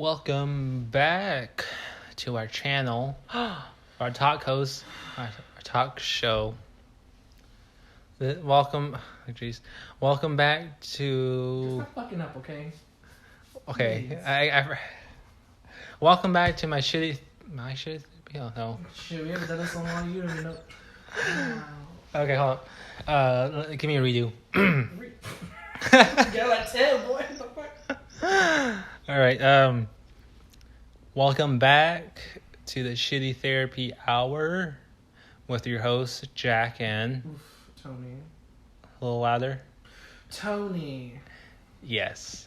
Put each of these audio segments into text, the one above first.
Welcome back to our channel, our talk host, our talk show. Welcome back to. Stop fucking up, okay? Okay, Please. welcome back to my shitty. No. Shit, we haven't done this so long. You don't even know. Wow. Okay, hold on. Give me a redo. Get like 10, boy. What the fuck? All right. Welcome back to the Shitty Therapy Hour with your host Jack and Tony. a little louder. Tony. Yes.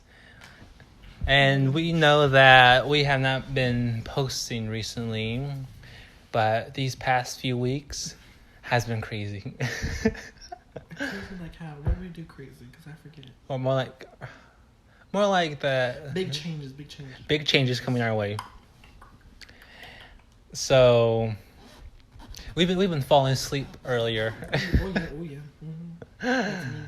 And we know that we have not been posting recently, but these past few weeks has been crazy. Crazy like how? What do we do crazy? Because I forget. Or more like the Big changes. big changes coming our way. So we've been falling asleep earlier. Oh yeah. Mm-hmm.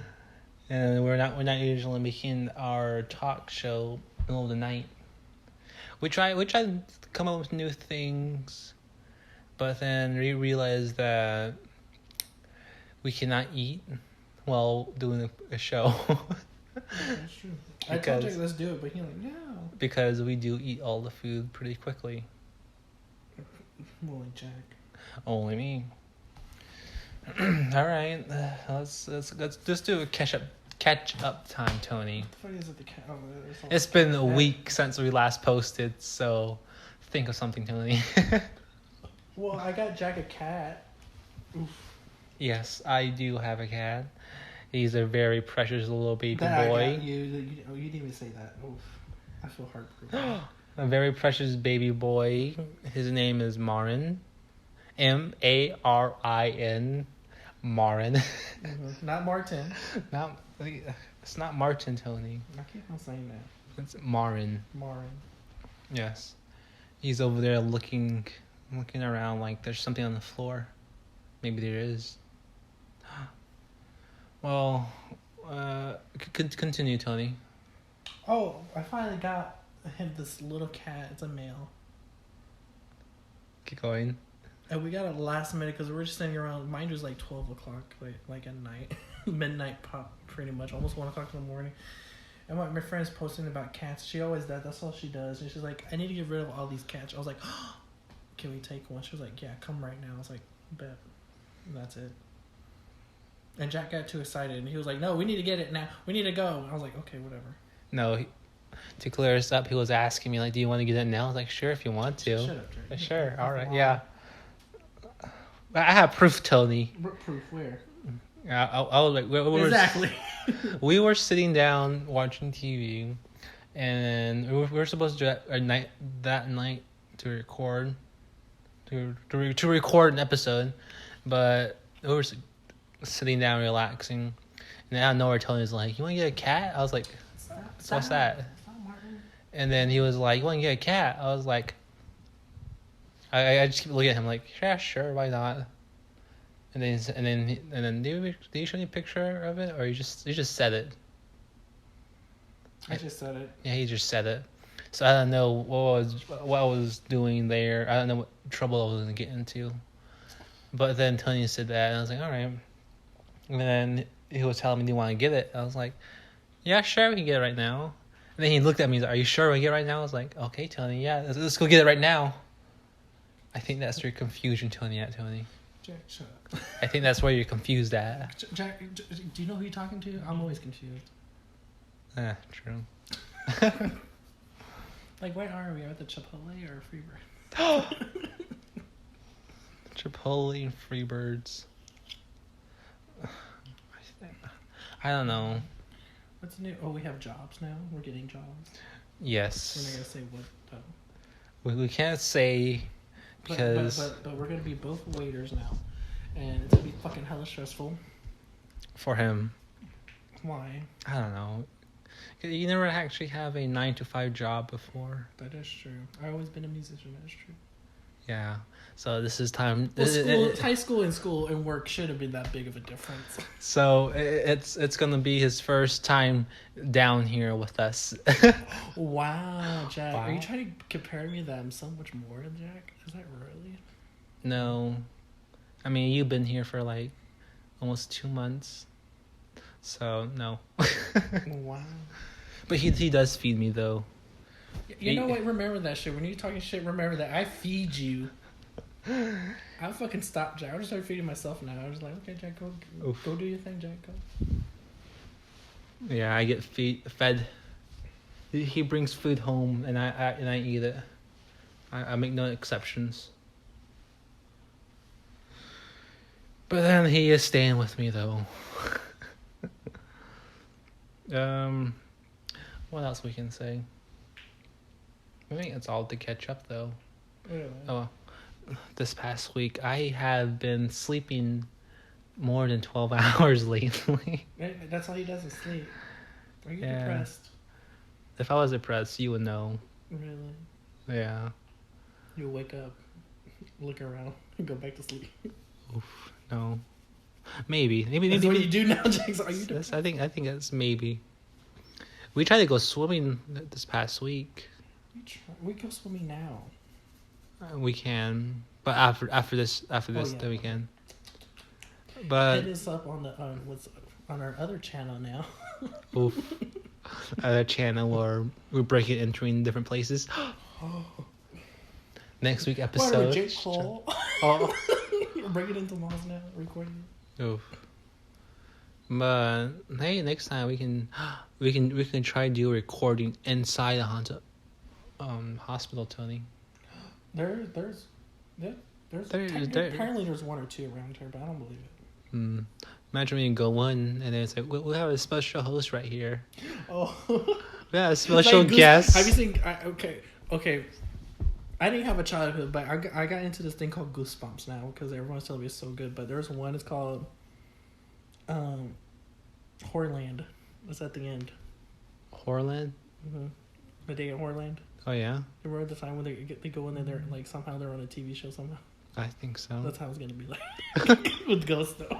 And we're not usually making our talk show in the middle of the night. We try to come up with new things, but then we realize that we cannot eat while doing a show. That's true. I told Jack let's do it, but he's like, no. Because we do eat all the food pretty quickly. Only Jack. Only me. All right, let's just do a catch up time, Tony. What the fuck is it? The cat? Oh, It's been a week since we last posted, so think of something, Tony. Well, I got Jack a cat. Oof. Yes, I do have a cat. He's a very precious little baby boy. I got you didn't even say that. Oof. I feel heartbroken. A very precious baby boy. His name is Marin. Marin. Marin. Mm-hmm. Not Martin. It's not Martin, Tony. I keep on saying that. It's Marin. Marin. Yes. He's over there looking around like there's something on the floor. Maybe there is. Well, continue, Tony. Oh, I finally got him this little cat. It's a male. Keep going. And we got it last minute because we were just standing around. Mine was like 12 o'clock, like at night. Midnight pop, pretty much. Almost 1 o'clock in the morning. And my friend's posting about cats. She always does. That's all she does. And she's like, I need to get rid of all these cats. I was like, oh, can we take one? She was like, yeah, come right now. I was like, bet. And that's it. And Jack got too excited. And he was like, no, we need to get it now. We need to go. And I was like, okay, whatever. No, to clear us up, he was asking me, like, do you want to get it now? I was like, sure, if you want to. Shut up, Jack. Sure, all right, yeah. I have proof, Tony. Proof where? I was like, exactly. We were sitting down watching TV, and we were supposed to do that night to record an episode, but we were sitting down relaxing, and out of nowhere, Tony was like, "You want to get a cat?" I was like, "What's that?" And then he was like, "You want to get a cat?" I was like, I just keep looking at him like, "Yeah, sure, why not?" And then did you show me a picture of it, or you just said it? I just said it. Yeah, he just said it. So I don't know what I was doing there. I don't know what trouble I was gonna get into. But then Tony said that, and I was like, all right. And then he was telling me, do you want to get it? I was like, yeah, sure, we can get it right now. And then he looked at me, he's like, are you sure we can get it right now? I was like, okay, Tony, yeah, let's go get it right now. I think that's your confusion, Tony. Jack, shut up. I think that's where you're confused at. Jack, do you know who you're talking to? I'm always confused. True. Like, where are we? Are we at the Chipotle or Freebird? Chipotle and Freebirds. I don't know. What's new? Oh, we have jobs now. We're getting jobs. Yes. We're not gonna say what though. We can't say because but we're gonna be both waiters now, and it's gonna be fucking hella stressful. For him. Why? I don't know. You never actually have a 9 to 5 job before. That is true. I've always been a musician. That is true. Yeah. So this is time. Well, high school and work shouldn't be that big of a difference. So it's gonna be his first time down here with us. Wow, Jack. Wow. Are you trying to compare me that I'm so much more than Jack? Is that really? No, I mean you've been here for like almost 2 months, so no. Wow. But he does feed me though. You know what? Remember that shit. When you're talking shit, remember that I feed you. I fucking stopped, Jack. I just started feeding myself now. I was like, okay, Jack, go do your thing, Jack. Go. Yeah, I get fed. He brings food home, and I eat it. I make no exceptions. But then he is staying with me though. What else we can say? I think it's all to catch up though. Really? Oh, this past week I have been sleeping more than 12 hours lately. That's all he does is sleep. Are you Yeah. depressed? If I was depressed, you would know. Really? Yeah. You wake up, look around, and go back to sleep. Oof. No. Maybe. That's what you do now, Jack. Are you depressed? I think that's maybe. We tried to go swimming this past week. We go swimming now. We can, but after this, yeah. then we can. But Hit us up on the what's on our other channel now. oof, other channel where we're breaking entering different places. Next week episode. What are we, Jake Paul? Oh. You're breaking into laws now, recording. Oof. But hey, next time we can try to do a recording inside the haunted hospital, Tony. There's apparently there's one or two around here, but I don't believe it. Imagine when you go in and then it's like we have a special host right here. Oh, We have a special guest. Have you seen? Okay. I didn't have a childhood, but I got into this thing called Goosebumps now because everyone's telling me it's so good. But there's one. It's called Horrorland. It's at the end. Horrorland? Mm-hmm. The day at Horrorland. Oh yeah, Remember the time when they go in there, they're like somehow they're on a TV show somehow. I think so. That's how it's gonna be like with ghosts though.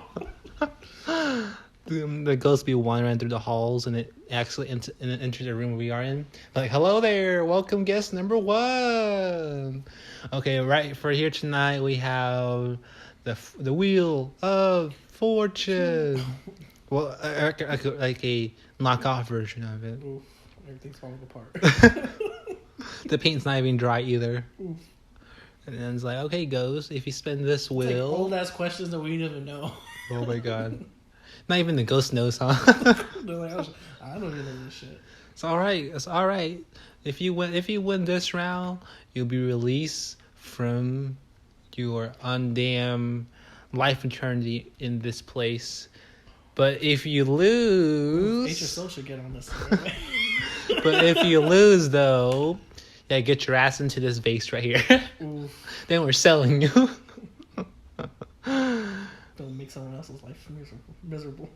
The ghost be wandering through the halls and it actually enters the room we are in. Like, hello there, welcome guest number 1. Okay, right for here tonight we have the Wheel of Fortune. Well, like a knockoff version of it. Oof, everything's falling apart. The paint's not even dry either. Oof. And then it's like, okay, ghost, if you spin this wheel. It's like old ass questions that we didn't even know. Oh my god. Not even the ghost knows, huh? They're like, I don't even know this shit. It's all right. It's all right. If you win this round, you'll be released from your undamn life eternity in this place. But if you lose, HSO should get on this. but if you lose though, yeah, get your ass into this vase right here. Oof. Then we're selling you. Don't make someone else's life miserable.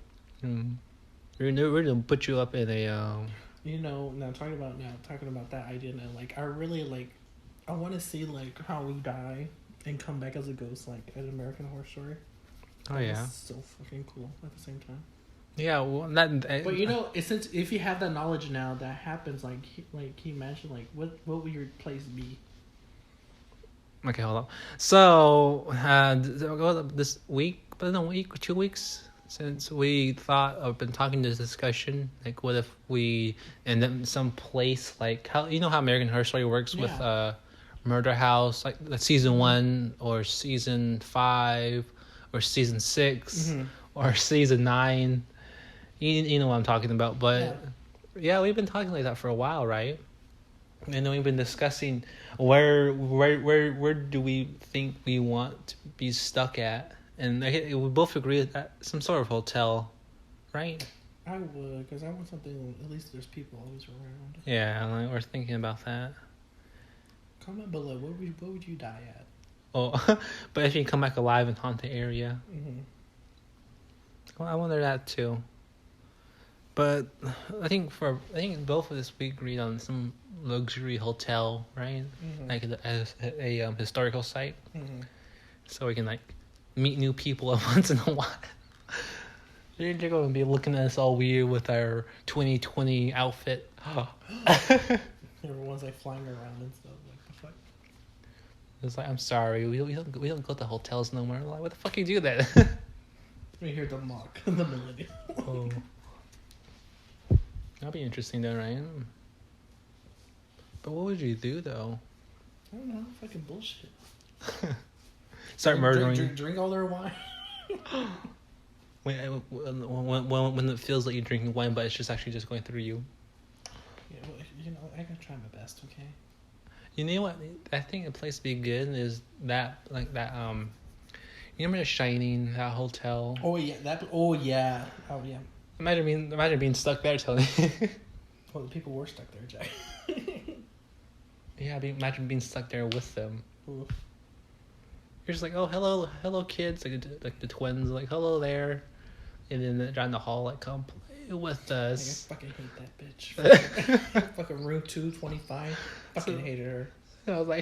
We're gonna put you up in a. You know, talking about that idea now. Like, I really like. I want to see like how we die and come back as a ghost, like an American Horror Story. Oh yeah. That's so fucking cool at the same time. Yeah, well, that. But you know, since if you have that knowledge now, that happens. Like he mentioned, like what would your place be? Okay, hold on. So, this week, but no, week or 2 weeks since we been talking this discussion, like what if we end up in some place like how you know how American Horror Story works with Murder House, like season 1 or season 5 or season 6 or season 9. You know what I'm talking about, but yeah, we've been talking like that for a while, right? And then we've been discussing where do we think we want to be stuck at, and we both agree that some sort of hotel, right? I would, because I want something. At least there's people always around. Yeah, like we're thinking about that. Comment below. What would you die at? Oh, but if you come back alive and haunt the area, well, I wonder that too. But I think both of us we agreed on some luxury hotel, right? Mm-hmm. Like a historical site, Mm-hmm. so we can like meet new people once in a while. They're gonna be looking at us all weird with our 2020 outfit. Everyone's like flying around and stuff. Like the fuck. It's like, I'm sorry, we don't go to hotels no more. I'm like, what the fuck you do that? We hear the mock the millennial. Oh, that'd be interesting though, right? But what would you do though? I don't know, fucking bullshit. Start murdering. Drink all their wine. When it feels like you're drinking wine, but it's just actually just going through you. Yeah, well, you know, I gotta try my best, okay? You know what? I think a place to be good is that, like that. You remember The Shining, that hotel? Oh yeah, Oh yeah. Imagine being stuck there, Tony. Well, the people were stuck there, Jack. Yeah, imagine being stuck there with them. Oof. You're just like, oh, hello, kids, like the twins, like hello there, and then down the hall, like come play with us. I fucking hate that bitch. Fucking room 225. Fucking hated her. I was like,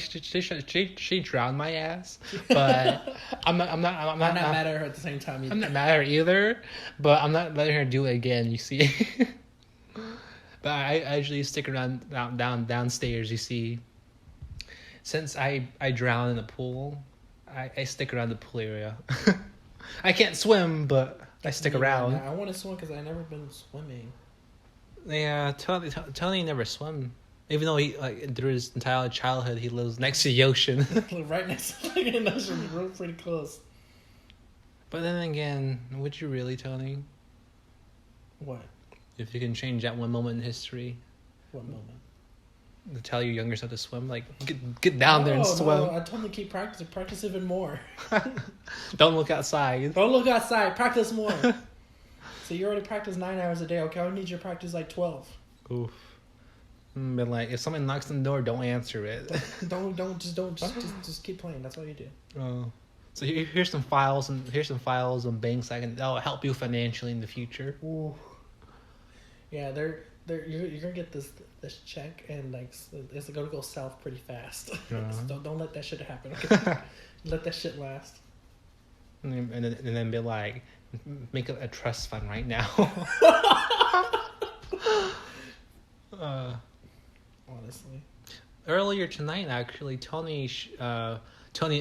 she drowned my ass, but I'm not mad at her at the same time. I'm not mad at her either, but I'm not letting her do it again. You see, but I usually stick around downstairs. You see, since I drowned in the pool, I stick around the pool area. I can't swim, but I stick around. I want to swim because I've never been swimming. Yeah, Tony never swam. Even though he through his entire childhood he lives next to the ocean. Right next to the ocean, real pretty close. But then again, would you really, Tony? What? If you can change that one moment in history. What moment? To tell your younger self to swim, like get down there and swim. No, I told him to keep practicing. Practice even more. Don't look outside. Don't look outside. Practice more. So you already practice 9 hours a day. Okay, I need you to practice like 12. Oof. But like, if someone knocks on the door, don't answer it. Just keep playing. That's all you do. Oh. So here's some files and banks that'll help you financially in the future. Ooh. Yeah, you're gonna get this check and like it's gonna go south pretty fast. So don't let that shit happen. Okay? Let that shit last. And then be like, make a trust fund right now. Honestly. Earlier tonight, actually, Tony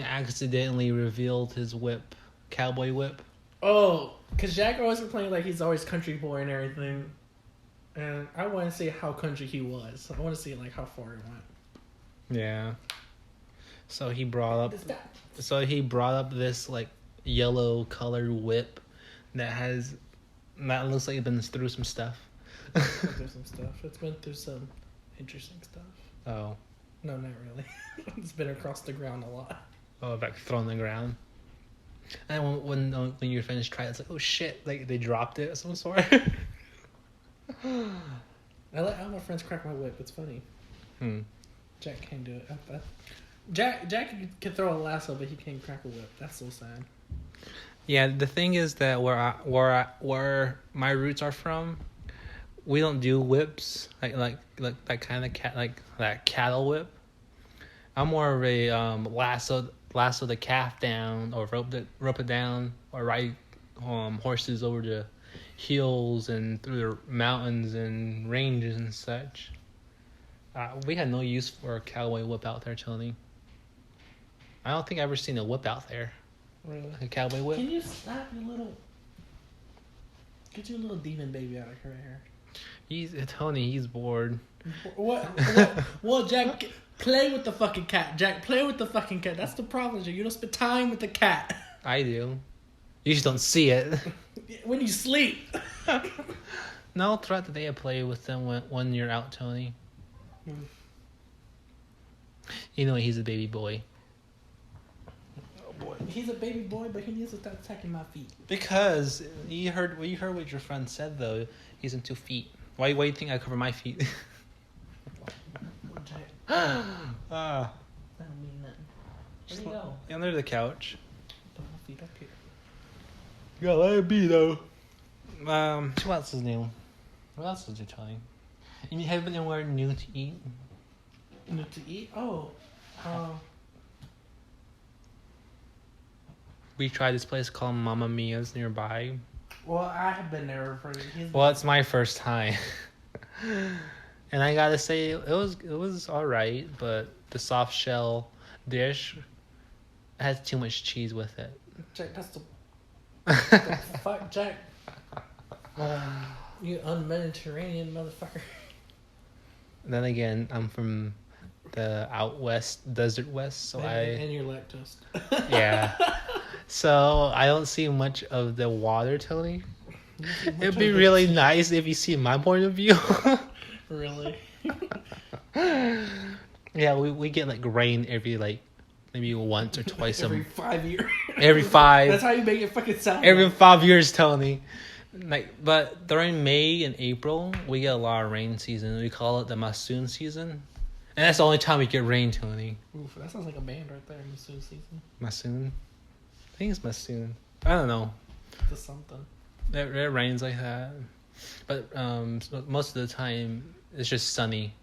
accidentally revealed his whip, cowboy whip. Oh, because Jack always complained like he's always country boy and everything. And I want to see how country he was. I want to see like how far he went. Yeah. So he brought up this like yellow colored whip that looks like it's been through some stuff. It's been through some interesting stuff. Oh. No, not really. It's been across the ground a lot. Oh, like thrown on the ground. And when you're finished trying, it's like, oh shit, like they dropped it of some sort. I let all my friends crack my whip. It's funny. Jack can't do it. Jack can throw a lasso, but he can't crack a whip. That's so sad. Yeah, the thing is that where my roots are from, we don't do whips like that kind of like that cattle whip. I'm more of a lasso the calf down or rope it down or ride horses over the hills and through the mountains and ranges and such. We had no use for a cowboy whip out there, Tony. I don't think I've ever seen a whip out there. Really? Like a cowboy whip. Can you stop get your little demon baby out of here? Tony, he's bored. What? Well, Jack, play with the fucking cat. Jack, play with the fucking cat. That's the problem, Jack. You don't spend time with the cat. I do. You just don't see it. When you sleep. No, throughout the day I play with them when you're out, Tony. You know he's a baby boy. Oh boy. He's a baby boy, but he needs to stop attacking my feet. Because you heard what your friend said though. He's into feet. Why do you think I cover my feet? That don't mean nothing. Where'd he go? Under the couch. Put my feet up here. You gotta let it be though. What's his name? What else was I telling? You have been anywhere new to eat? New to eat? Oh. We tried this place called Mamma Mia's nearby. Well, I have been there for. Well, it's my first time, and I gotta say it was all right, but the soft shell dish has too much cheese with it. Jack, that's the fuck, Jack. You un-Mediterranean motherfucker. Then again, I'm from the out west, desert west, so and you're lactose. yeah. So I don't see much of the water, Tony. It'd be really nice if you see my point of view. Really? Yeah, we get like rain every like maybe once or twice every 5 years. Every 5. That's how you make it fucking sound. Every 5 years, Tony. Like, but during May and April, we get a lot of rain season. We call it the monsoon season, and that's the only time we get rain, Tony. Oof, that sounds like a band right there. Monsoon season. Monsoon. I think it's monsoon. I don't know. It's something. It rains like that, but most of the time it's just sunny.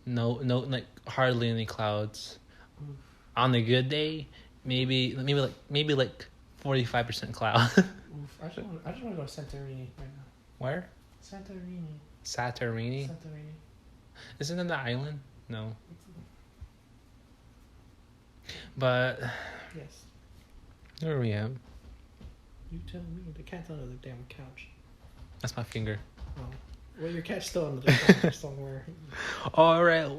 No, like hardly any clouds. Oof. On a good day, maybe like 45% cloud. Oof, I just want to go to Santorini right now. Where? Santorini. Santorini. Isn't it an island? No. But Yes. where are we at? You tell me. The cat's under the damn couch. That's my finger. Oh. Well, your cat's still under the couch somewhere. All right.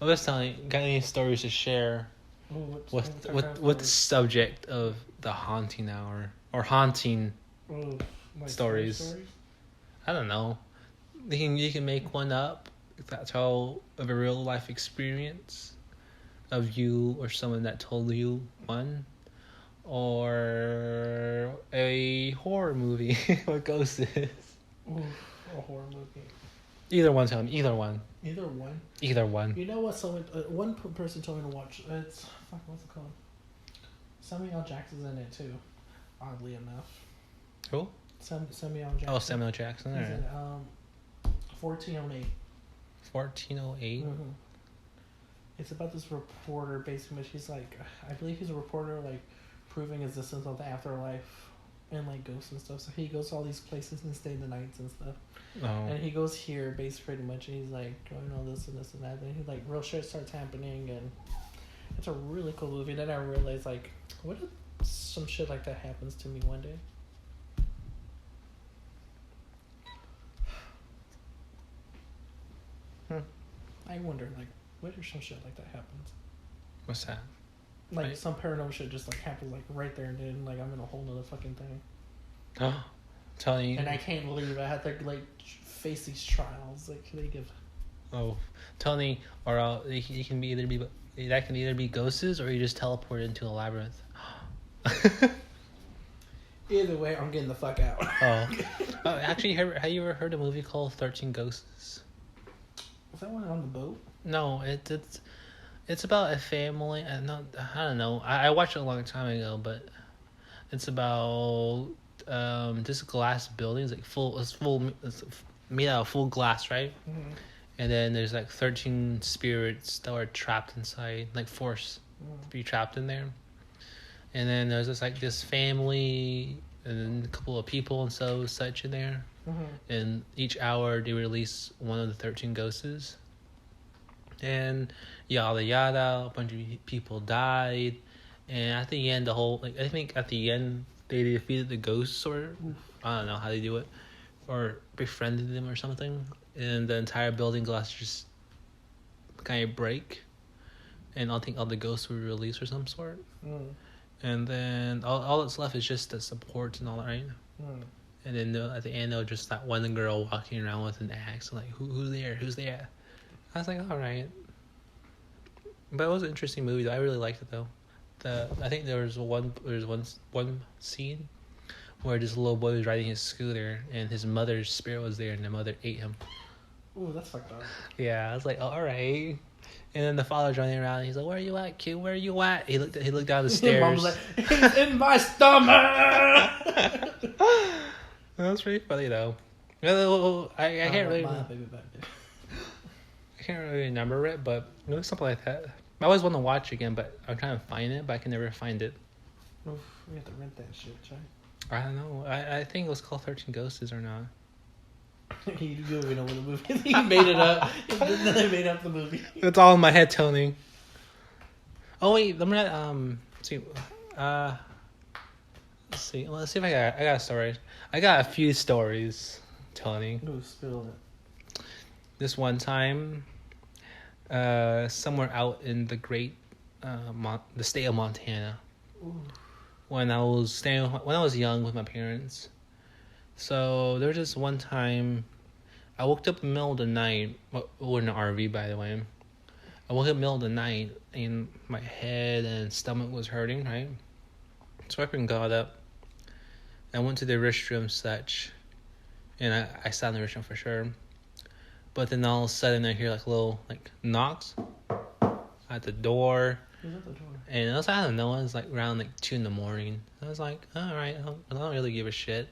I was telling. Got any stories to share Oh, with the subject of the haunting hour or haunting? Like stories. I don't know. You can make one up if that's how of a real life experience of you or someone that told you one, or a horror movie with ghosts. Oof, a horror movie. Either one, tell me. Either one. Either one. Either one. You know what? Someone, one person told me to watch. It's what's it called? Samuel L. Jackson's in it too. Oddly enough. Who? Samuel L. Jackson. Oh, Samuel Jackson. He's Right. in 1408. 1408. Mm-hmm. It's about this reporter. Basically, she's like, I believe he's a reporter, like proving existence of the afterlife and like ghosts and stuff. So he goes to all these places and stays the nights and stuff. Oh. And he goes here, basically, pretty much. And he's like, going all this and this and that. Then he like real shit starts happening, and it's a really cool movie. Then I realized, like, what if some shit like that happens to me one day? I wonder, like, what if some shit like that happens? What's that? Like, Right. some paranormal shit just, like, happens, like, right there and then, like, I'm in a whole nother fucking thing. Oh, telling you. And I can't believe I had to, like, face these trials. Like, they give... Oh, Tony, or you can either be ghosts or you just teleport into a labyrinth. Either way, I'm getting the fuck out. Actually, have you ever heard a movie called 13 Ghosts? Was that one on the boat? No, it's about a family. I don't know. I watched it a long time ago, but it's about this glass building. It's made out of full glass, right? Mm-hmm. And then there's like 13 spirits that were trapped inside, like forced to be trapped in there. And then there's this family and then a couple of people and such in there. Mm-hmm. And each hour they release one of the 13 ghosts. And yada yada, a bunch of people died. And at the end, I think at the end they defeated the ghosts, or I don't know how they do it, or befriended them or something. And the entire building glass just kind of break. And I think all the ghosts were released or some sort. Mm. And then all that's left is just the supports and all that, right? Mm. And then at the end, there was just that one girl walking around with an axe. I'm like, who's there? Who's there? I was like, all right. But it was an interesting movie, though. I really liked it, though. I think there was one scene where this little boy was riding his scooter, and his mother's spirit was there, and the mother ate him. Ooh, that's fucked up. Yeah, I was like, all right. And then the father's running around, and he's like, where are you at, kid? Where are you at? He looked down the stairs. Mom's like, he's in my stomach! That was pretty funny, though. Well, I can't really. My baby back there. I can't really remember it, but it looks something like that. I always want to watch again, but I'm trying to find it, but I can never find it. Oof, we have to rent that shit, Chai. I don't know. I think it was called 13 Ghosts or not. You don't even know what the movie is. He made it up. They made up the movie. It's all in my head, Tony. Oh wait, let me see. Let's see. Let's see if I got a story. I got a few stories, Tony. Ooh, spill it. This one time, somewhere out in the the state of Montana, Ooh. when I was young with my parents. So there was this one time, I woke up in the middle of the night. We're in an RV, by the way. I woke up in the middle of the night, and my head and stomach was hurting, right? So I got up. I went to the restroom, such, and I sat in the restroom for sure. But then all of a sudden, I hear like little knocks at the door. Who's at the door? And I don't know, it was like around 2 a.m. I was like, all right, I don't really give a shit.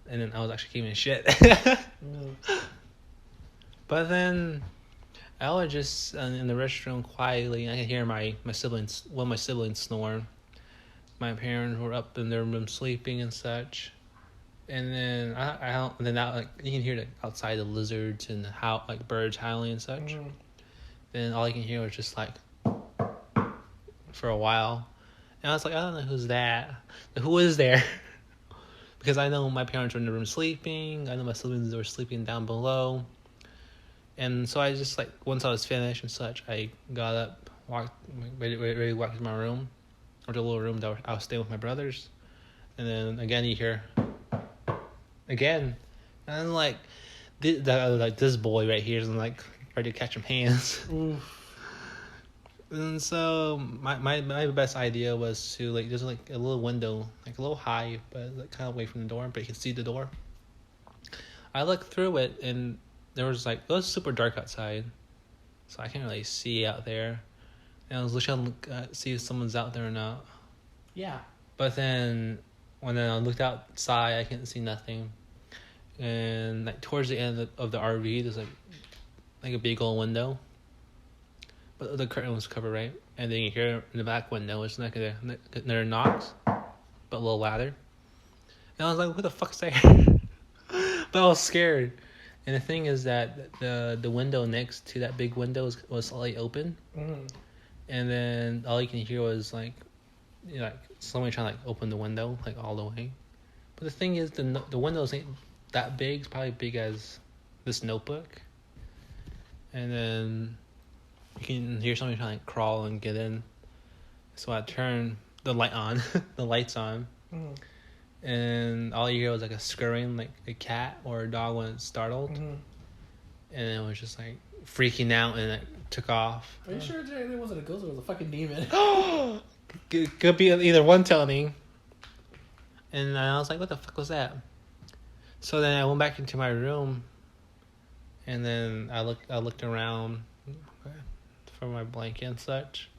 And then I was actually giving a shit. But then I was just in the restroom quietly. I could hear one of my siblings snore. My parents were up in their room sleeping and such. And then you can hear outside the lizards and birds howling and such. Mm-hmm. Then all I can hear was just for a while. And I was like, I don't know who's that. Who is there? Because I know my parents were in the room sleeping. I know my siblings were sleeping down below. And so I just once I was finished and such, I got up, walked to my room, or the little room that I was staying with my brothers. And then again you hear again. And I'm this boy right here is ready to catch some hands. Oof. And so my best idea was to there's a little window, a little high, but kind of away from the door, but you can see the door. I looked through it, and there was it was super dark outside, so I can't really see out there. And I was looking to see if someone's out there or not. Yeah. But then when I looked outside, I couldn't see nothing. And towards the end of the RV, there's a big old window. But the curtain was covered, right? And then you hear in the back window, it's there knocks, but a little louder. And I was like, what the fuck's there? But I was scared. And the thing is that the window next to that big window was slightly open. Mm-hmm. And then all you can hear was someone trying to open the window all the way. But the thing is, the windows ain't that big. It's probably big as this notebook. And then you can hear somebody trying to crawl and get in. So I turned the lights on. Mm-hmm. And all you hear was a scurrying, a cat or a dog when it's startled. Mm-hmm. And it was just freaking out, and it took off. Are you sure it wasn't a ghost or it was a fucking demon? Could be either one, Tony. And I was like, what the fuck was that? So then I went back into my room, and then I looked around for my blanket and such.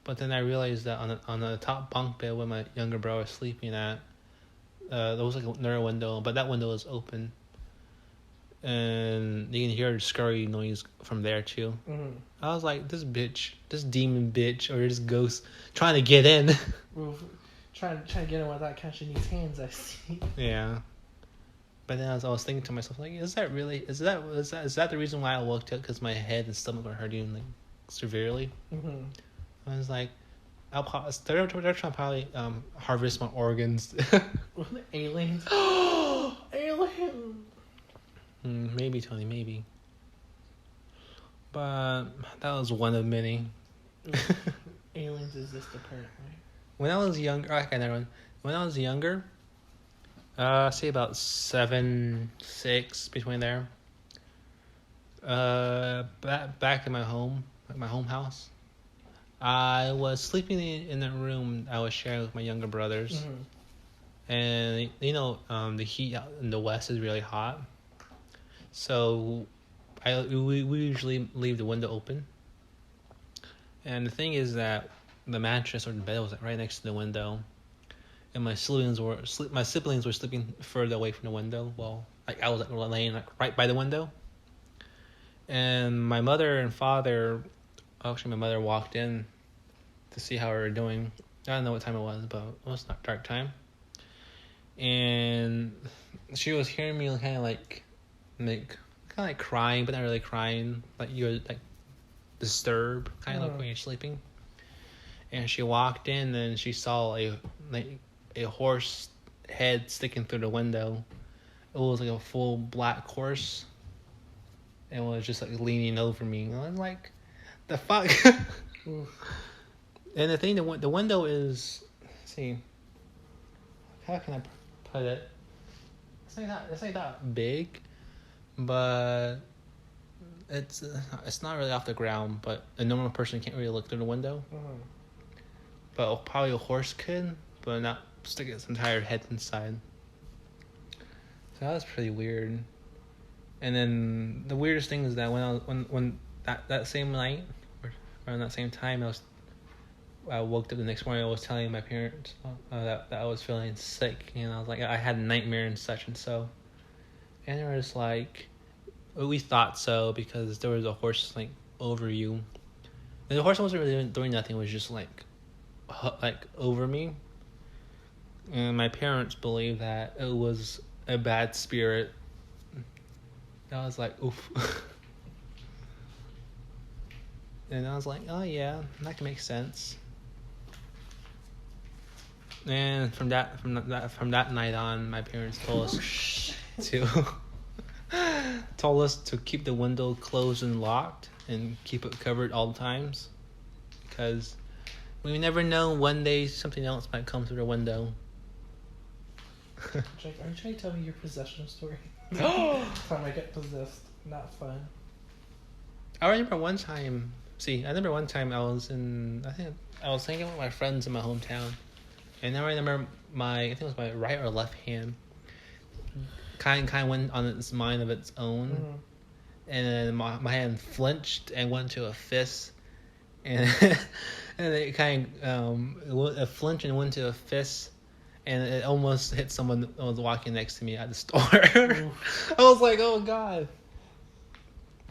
But then I realized that on the top bunk bed where my younger brother was sleeping at, there was another window, but that window was open. And you can hear a scurry noise from there too. Mm-hmm. I was like, this demon bitch, or this ghost trying to get in. Trying to get in without catching these hands, I see. Yeah. But then I was thinking to myself, is that the reason why I woke up? Because my head and stomach were hurting severely. Mm-hmm. I was like, they're trying to probably harvest my organs. Aliens. Aliens. Maybe, Tony, maybe. But that was one of many. Aliens exist apparently. When I was younger, another one. When I was younger, say about 7, 6, between there. Back in my home house, I was sleeping in the room I was sharing with my younger brothers. Mm-hmm. And the heat out in the west is really hot. So we usually leave the window open. And the thing is that the mattress or the bed was right next to the window. and my siblings were sleeping further away from the window. Well, like I was like laying like right by the window, and my mother and father, actually my mother walked in to see how we were doing. I don't know what time it was, but it was not dark time, and she was hearing me kind of like crying, but not really crying, like you were like disturbed, kind of like when you're sleeping. And she walked in and she saw a horse head sticking through the window. It was like a full black horse. And was just like leaning over me. And I was like, the fuck? And the thing, the window is, let's see, how can I put it? It's like that big, but it's not really off the ground. But a normal person can't really look through the window. But probably a horse could, but not stick its entire head inside. So that was pretty weird. And then the weirdest thing is that when that same night or around that same time I woke up the next morning, I was telling my parents that I was feeling sick, and I was like, I had a nightmare and such and so. And they were just like, we thought so because there was a horse like over you. And the horse wasn't really doing nothing, it was just like over me. And my parents believe that it was a bad spirit. I was like, oof. And I was like, oh yeah, that can make sense. And from that night on, my parents told us to keep the window closed and locked and keep it covered all the times, because we never know, one day something else might come through the window. Jake, are you trying to tell me your possession story? Time I get possessed. Not fun. I remember one time I was hanging with my friends in my hometown. And I remember I think it was my right or left hand kind of went on its mind of its own. Mm-hmm. And then my hand flinched and went to a fist. And and it kind of a flinch and went to a fist. And it almost hit someone that was walking next to me at the store. I was like, oh god.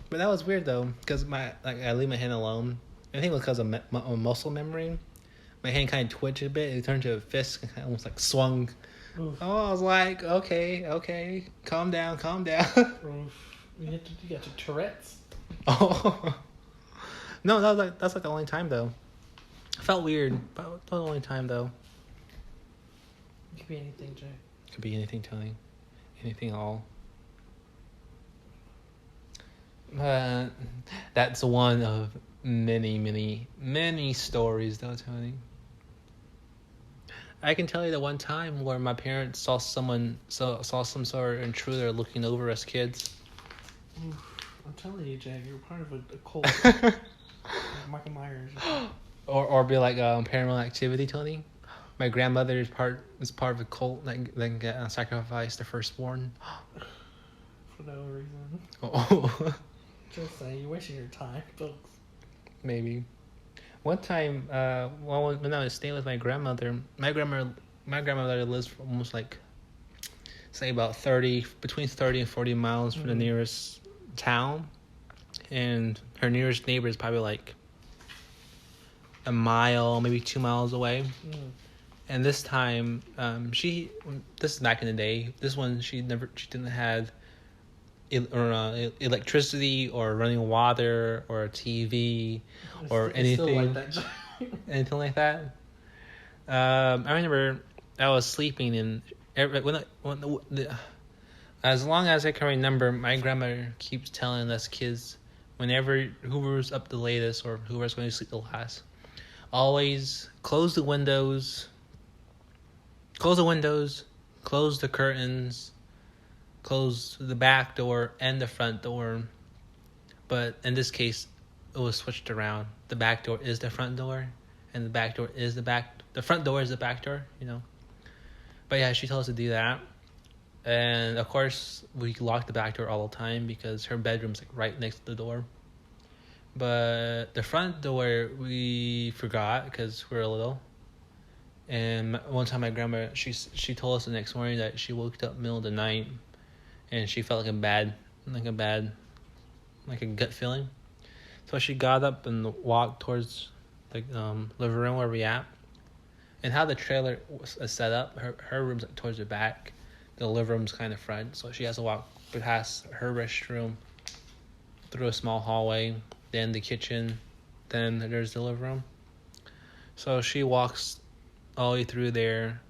But that was weird though, because I leave my hand alone. I think it was because of muscle memory. My hand kind of twitched a bit. It turned to a fist and almost like swung. Oof. Oh, I was like, okay, calm down. You got your Tourette's. Oh, no, that's like the only time though. It felt weird, but that was the only time though. It could be anything, Jay. Could be anything, Tony. Anything at all. That's one of many stories though, Tony. I can tell you the one time where my parents saw some sort of intruder looking over us kids. I'm telling you, Jay, you're part of a cult. Michael Myers. Or be like paranormal activity, Tony. My grandmother is part of a cult that get sacrificed the firstborn. For no reason. Oh. Just saying, you're wasting your time, folks. Maybe. One time, when I was staying with my grandmother lives almost like, say about between 30 and 40 miles from the nearest town, and her nearest neighbor is probably like a mile, maybe 2 miles away. And this time, this is back in the day. This one, she didn't have electricity or running water or a TV or anything. Anything like that. I remember I was sleeping, and as long as I can remember, my grandmother keeps telling us kids, whenever whoever's up the latest or whoever's going to sleep the last, always close the windows, close the curtains, close the back door and the front door. But in this case, it was switched around. The back door is the front door, and the back door is the front door is the back door, you know. But yeah, she told us to do that. And of course, we lock the back door all the time because her bedroom's like right next to the door. But the front door, we forgot because we were little. And one time my grandma, she told us the next morning that she woke up middle of the night, and she felt like a gut feeling. So she got up and walked towards the living room where we at. And how the trailer was set up, her room's towards the back, the living room's kind of front. So she has to walk past her restroom, through a small hallway, then the kitchen, then there's the living room. So she walks all the way through there,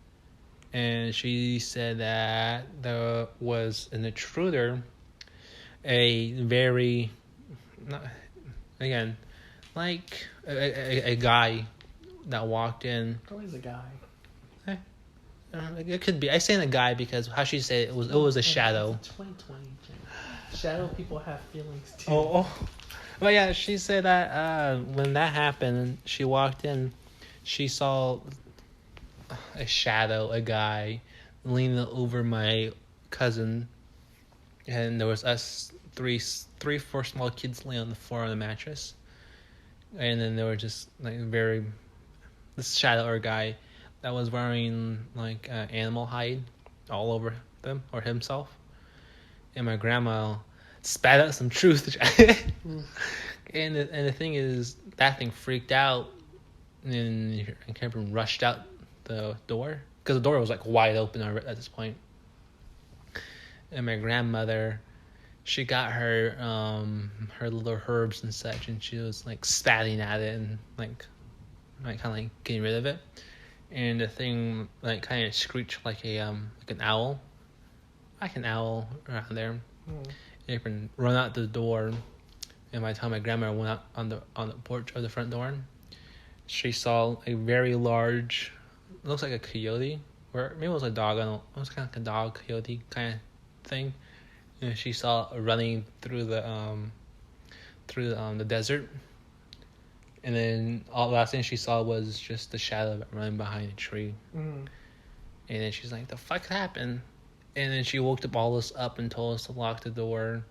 and she said that there was an intruder, a very, again, like a guy that walked in. Always a guy. It could be. I say a guy because how she said it was a shadow. It's a 2020 thing. Shadow people have feelings too. But yeah, she said that when that happened, she walked in, she saw a shadow, a guy leaning over my cousin, and there was us four small kids laying on the floor on the mattress, and then there were just like this shadow or guy that was wearing like animal hide all over them or himself, and my grandma spat out some truth. And the thing is, that thing freaked out, and Cameron rushed out the door because the door was like wide open at this point. And my grandmother, she got her little herbs and such, and she was like spatting at it and like kind of like getting rid of it. And the thing like kind of screeched like an owl, around there. And run out the door. And by the time my grandma went out on the porch of the front door, she saw a very large, looks like a coyote, or maybe it was a dog. I don't know. It was kind of like a dog coyote kind of thing. And she saw running through the desert. And then the last thing she saw was just the shadow running behind a tree. And then she's like, "The fuck happened?" And then she woke all us up and told us to lock the door.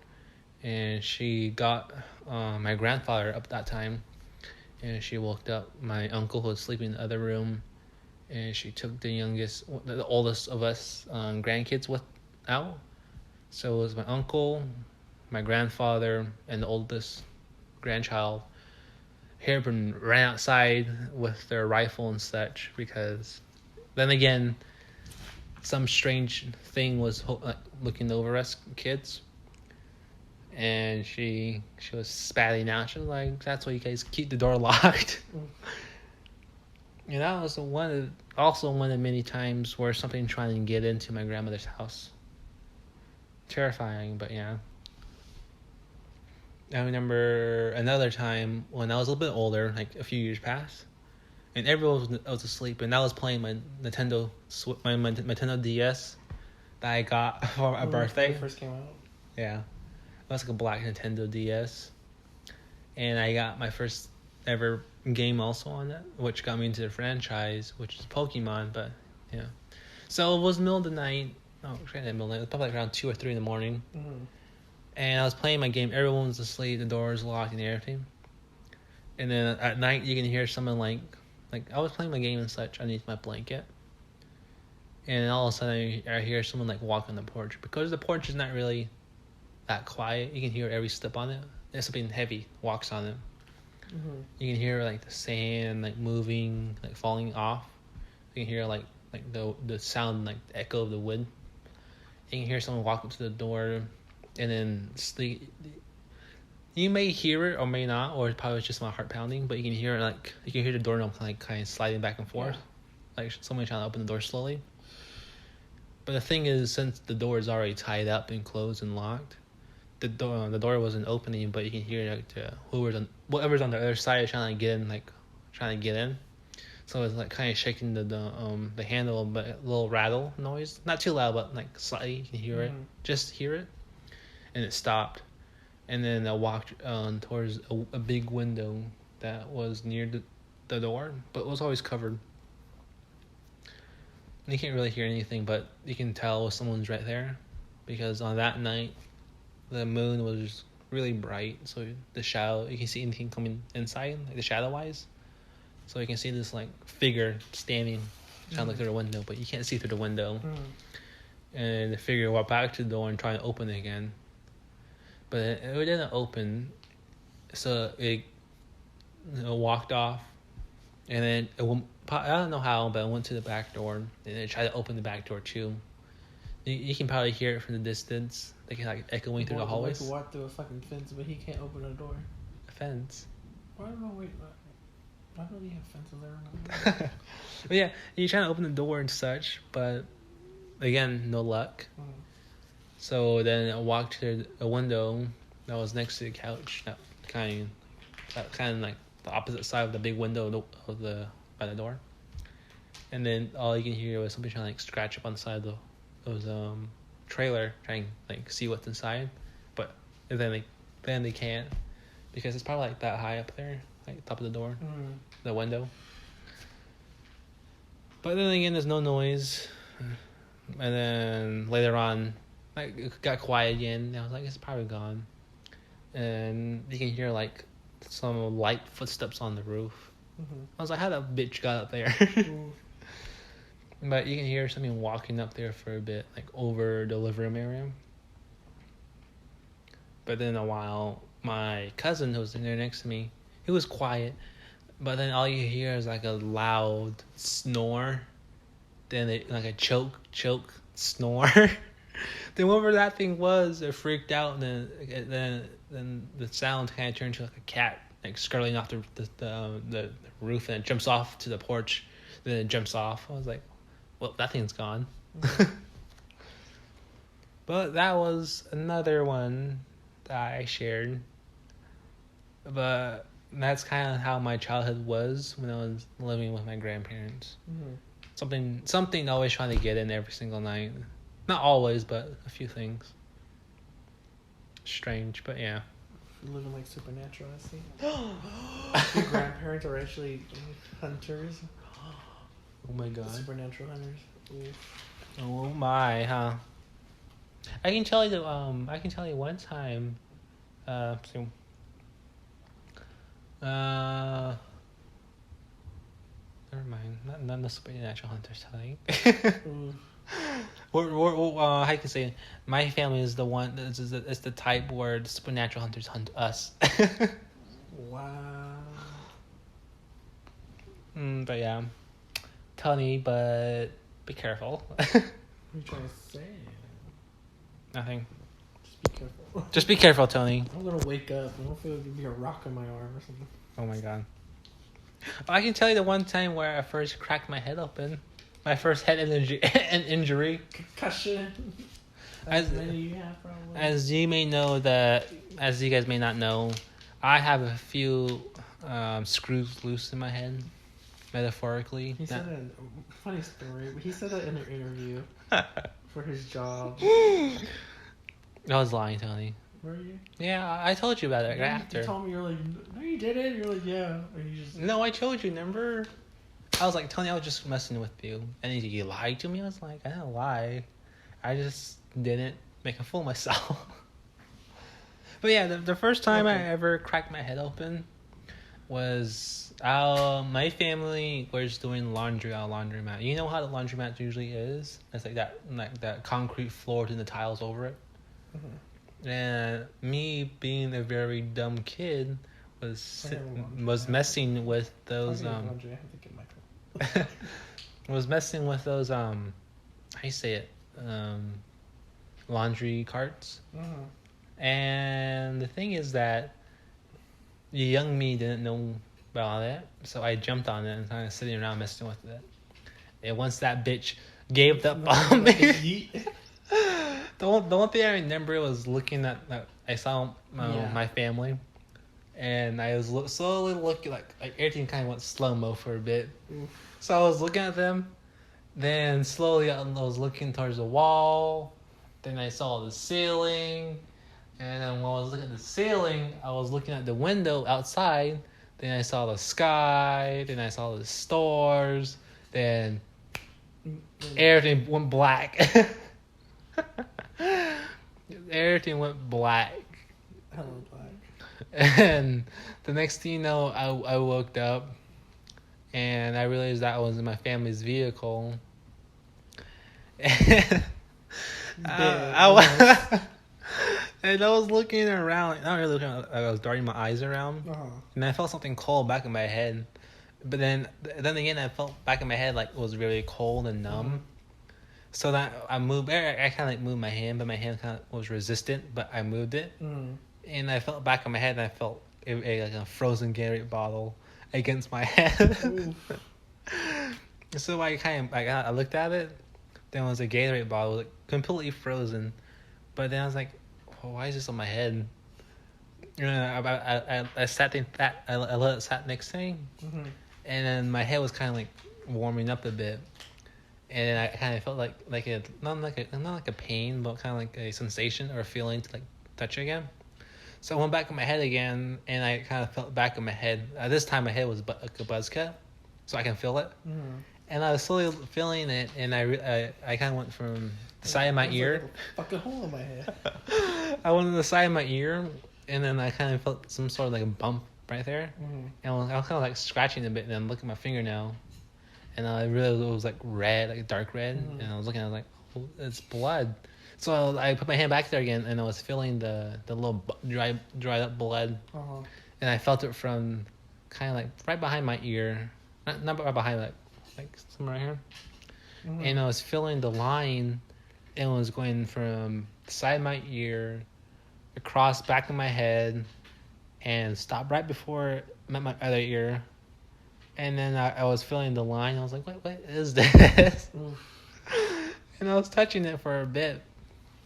And she got my grandfather up that time. And she woke up my uncle who was sleeping in the other room. And she took the oldest of us grandkids out. So it was my uncle, my grandfather, and the oldest grandchild. Hairburn ran outside with their rifle and such because then again, some strange thing was looking over us kids, and she was spatting out. She was like, "That's why you guys keep the door locked." And that was one of many times where something trying to get into my grandmother's house. Terrifying, but yeah. I remember another time when I was a little bit older, like a few years past, and everyone was asleep, and I was playing my Nintendo DS that I got for my birthday. When it first came out. Yeah, it was like a black Nintendo DS, and I got my first ever game also on it, which got me into the franchise, which is Pokemon. But yeah, so it was middle of the night. Oh, middle of the night. It was probably like around 2 or 3 in the morning. And I was playing my game. Everyone was asleep. The doors locked and everything. And then at night, you can hear someone like I was playing my game and such underneath my blanket. And all of a sudden, I hear someone like walk on the porch. Because the porch is not really that quiet, you can hear every step on it. There's something heavy walks on it. You can hear like the sand like moving, like falling off. You can hear like the sound, like the echo of the wind. You can hear someone walk up to the door. And then you may hear it or may not, or it's probably just my heart pounding. But you can hear the doorknob kind of sliding back and forth, like someone trying to open the door slowly. But the thing is, since the door is already tied up and closed and locked, the door wasn't opening. But you can hear whoever's on the other side is trying to get in. So it's like kind of shaking the handle, but a little rattle noise, not too loud, but like slightly. You can hear it, just hear it. And it stopped, and then I walked towards a big window that was near the door, but it was always covered. And you can't really hear anything, but you can tell someone's right there, because on that night, the moon was really bright, so the shadow, you can see anything coming inside, like the shadow-wise. So you can see this like figure standing trying to look through the window, but you can't see through the window. Mm. And I figured walk back to the door and try to open it again. But it didn't open. So it walked off. And then I don't know how, but I went to the back door. And I tried to open the back door too. You can probably hear it from the distance. They can like echoing through the hallways. To walk through a fucking fence, but he can't open a door. A fence. I don't know. Wait, why don't you have fences there? But yeah, you're trying to open the door and such, but again, no luck. Mm. So then I walked to a window that was next to the couch, that kind of like the opposite side of the big window by the door. And then all you can hear was somebody trying to like scratch up on the side of the trailer, trying to like see what's inside. But then they can't, because it's probably like that high up there, like top of the door, the window. But then again, there's no noise. And then later on, like it got quiet again. And I was like, it's probably gone. And you can hear like some light footsteps on the roof. Mm-hmm. I was like, how that bitch got up there? But you can hear something walking up there for a bit, like over the living room area. But then a while, my cousin who was in there next to me, he was quiet. But then all you hear is like a loud snore. Then like a choke snore. Then whatever that thing was, it freaked out, and then the sound kind of turned to like a cat, like scurrying off the roof, and it jumps off to the porch. Then it jumps off. I was like, well, that thing's gone. Mm-hmm. But that was another one that I shared. But that's kind of how my childhood was when I was living with my grandparents. Mm-hmm. Something always trying to get in every single night. Not always, but a few things. Strange, but yeah. Living like Supernatural, I see. Your grandparents are actually hunters. Oh my god. Supernatural hunters. Oof. Oh my, huh? I can tell you one time. Never mind. Not the supernatural hunters telling. How I can say, my family is the one. It's the type where the supernatural hunters hunt us. Wow. But yeah, Tony, but be careful. What are you trying to say? Nothing. Just be careful. Just be careful, Tony. I'm gonna wake up. I don't feel like there'd be a rock on my arm or something. Oh my god. I can tell you the one time where I first cracked my head open. My first head injury. Concussion. As you may know as you guys may not know, I have a few screws loose in my head, metaphorically. He said a funny story. He said that in an interview for his job. I was lying, Tony. Were you? Yeah, I told you about it after. You told me, you're like, no, you didn't. You're like, yeah. Or you just... No, I told you, remember? I was like, Tony, I was just messing with you. And you lied to me? I was like, I didn't lie. I just didn't make a fool of myself. But yeah, the first time I ever cracked my head open was my family was doing laundry at a laundromat. You know how the laundromat usually is? It's like that concrete floor with the tiles over it. Mm-hmm. And me being a very dumb kid was messing with those was messing with those how you say it, laundry carts. Mm-hmm. And the thing is that the young me didn't know about it, so I jumped on it and kind of sitting around messing with it. And once that bitch gave up on me, the one thing I remember was looking at I saw my family, and I was slowly looking like everything kind of went slow-mo for a bit. Oof. So I was looking at them, then slowly I was looking towards the wall, then I saw the ceiling, and then when I was looking at the ceiling, I was looking at the window outside, then I saw the sky, then I saw the stars, then everything went black. Everything went black. Hello, black. And the next thing you know, I woke up, and I realized that was in my family's vehicle. And and I was looking around, like, not really looking around, I was darting my eyes around, and I felt something cold back in my head. But then again, I felt back in my head like it was really cold and numb. So that I kind of like moved my hand, but my hand kind of was resistant, but I moved it. And I felt back in my head, and I felt like a frozen Gatorade bottle against my head. So I looked at it. Then it was a Gatorade bottle, like completely frozen. But then I was like, well, why is this on my head? And I sat in that. I let it sat next to me, and then my head was kind of like warming up a bit, and I kind of felt like not like a pain, but kind of like a sensation or a feeling to like touch it again. So I went back in my head again, and I kind of felt back in my head. This time my head was like a buzz cut, so I can feel it. And I was slowly feeling it, and I kind of went from the side of my ear. Like a fucking hole in my head. I went to the side of my ear, and then I kind of felt some sort of like a bump right there. And I was kind of like scratching a bit, and then looking at my fingernail, and I realized it was like red, like dark red. And I was looking, I was like, oh, it's blood. So I put my hand back there again, and I was feeling the little dried up blood. And I felt it from kind of like right behind my ear, not right behind, like somewhere right here. And I was feeling the line, and it was going from the side of my ear across back of my head and stopped right before it met my other ear. And then I was feeling the line. I was like, what is this? And I was touching it for a bit,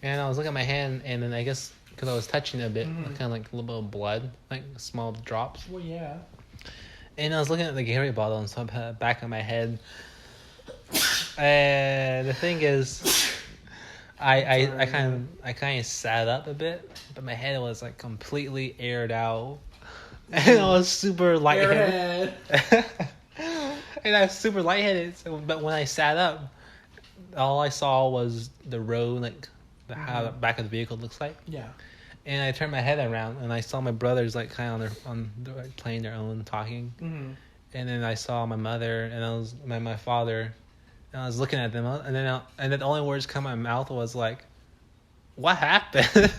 and I was looking at my hand, and then I guess because I was touching it a bit, kind of like a little bit of blood, like small drops. Well, yeah. And I was looking at the Gatorade bottle, and so I put it back of my head. And the thing is, I kind of sat up a bit, but my head was like completely aired out, and I was super lightheaded. And I was super lightheaded. So, but when I sat up, all I saw was the road, like how the back of the vehicle looks like. Yeah. And I turned my head around, and I saw my brothers like kind of like, playing their own, talking. And then I saw my mother, and I was my father, and I was looking at them, and then the only words come out of my mouth was like, "What happened?"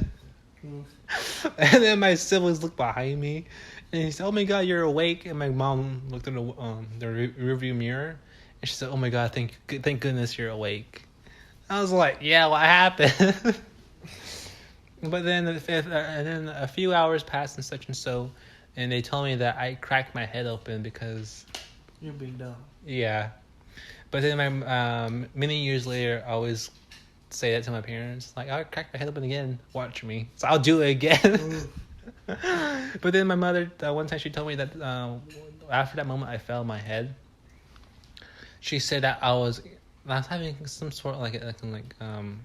And then my siblings looked behind me, and he said, "Oh my God, you're awake!" And my mom looked in the rearview mirror, and she said, "Oh my God, thank goodness you're awake." I was like, "Yeah, what happened?" But then a few hours passed and such and so, and they told me that I cracked my head open because you're being dumb. Yeah, but then many years later, I always say that to my parents, like, I'll crack my head open again, watch me. So I'll do it again. But then my mother, one time she told me that after that moment I fell on my head, she said that I was having some sort of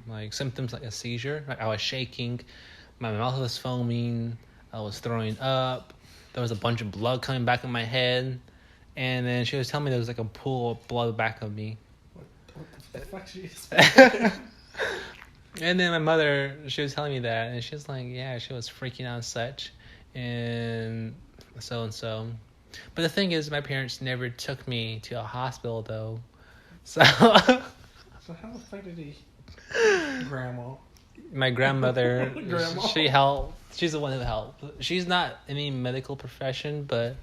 like symptoms like a seizure. Like I was shaking, my mouth was foaming, I was throwing up, there was a bunch of blood coming back in my head, and then she was telling me there was like a pool of blood back of me. What the fuck she is? And then my mother, she was telling me that, and she was like, yeah, she was freaking out and such, and so. But the thing is, my parents never took me to a hospital though. So how the fuck did he? Grandma. My grandmother, Grandma. she helped. She's the one who helped. She's not any medical profession, but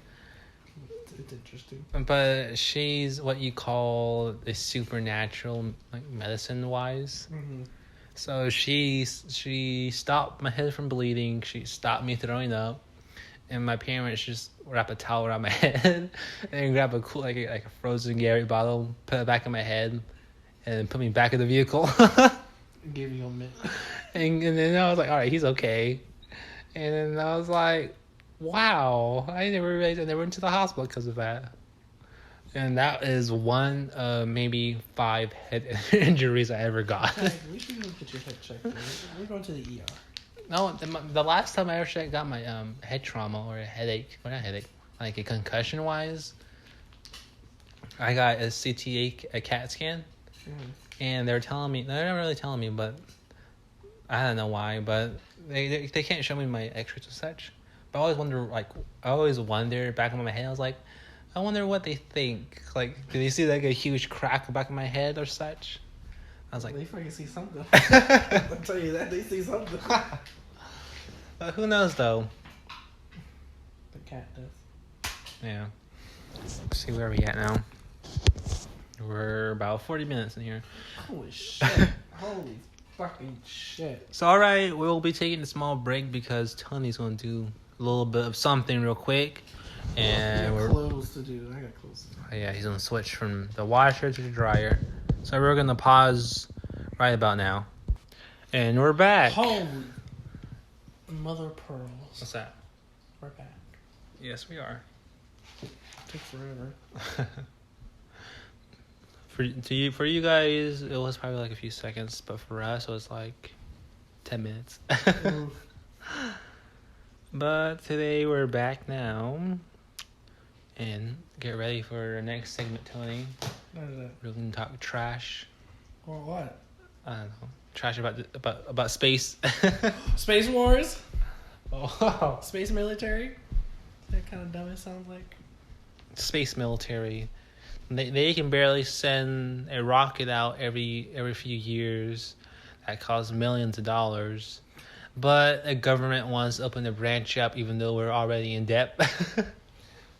it's interesting. But she's what you call a supernatural, like medicine wise. So she stopped my head from bleeding. She stopped me throwing up, and my parents just wrap a towel around my head and grab a cool like a frozen Gatorade bottle, put it back in my head, and put me back in the vehicle. Gave you a minute. And then I was like, all right, he's okay. And then I was like, wow, I never realized I never went to the hospital because of that. And that is one of maybe 5 head injuries I ever got. We should go get your head checked. We're going to the ER. No, the last time I actually got my head trauma or a headache, or not headache, like a concussion wise, I got a CTA, a CAT scan, and they were telling me, they're not really telling me, but I don't know why, but they can't show me my X-rays and such. But I always wonder back in my head, I was like, I wonder what they think. Like, do they see like a huge crack back of my head or such? I was like, They fucking see something. I'll tell you that they see something. but who knows though? The cat does. Yeah. Let's see where we at now. We're about 40 minutes in here. Holy shit! Holy fucking shit! So all right, we'll be taking a small break because Tony's gonna do a little bit of something real quick, and I got clothes to do. I got clothes to do. yeah, he's gonna switch from the washer to the dryer. So we're gonna pause right about now, and we're back. Holy mother of pearls! What's that? We're back. Yes, we are. Took forever. For you guys, it was probably like a few seconds, but for us, it was like 10 minutes. But today we're back now, and get ready for the next segment, Tony. What is that? We're gonna talk trash. Or what? I don't know, trash about space. Space Wars? Oh, Space military? Is that kind of dumb it sounds like? space military. They can barely send a rocket out every few years. That costs millions of dollars. But the government wants to open the branch up, even though we're already in debt.